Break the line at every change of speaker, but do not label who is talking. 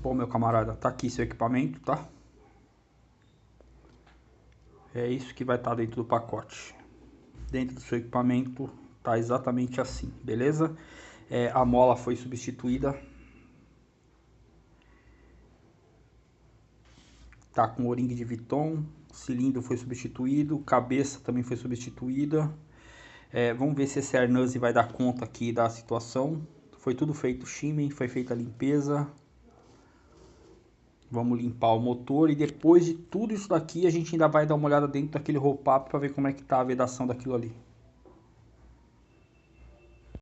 Bom, meu camarada, tá aqui seu equipamento, tá? É isso que vai estar dentro do pacote. Dentro do seu equipamento tá exatamente assim, beleza? A mola foi substituída. Tá com o O-ring de Viton, cilindro foi substituído, cabeça também foi substituída. Vamos ver se esse Airnuz vai dar conta aqui da situação. Foi tudo feito shimmy, foi feita a limpeza. Vamos limpar o motor e depois de tudo isso daqui a gente ainda vai dar uma olhada dentro daquele roll-up para ver como é que tá a vedação daquilo ali.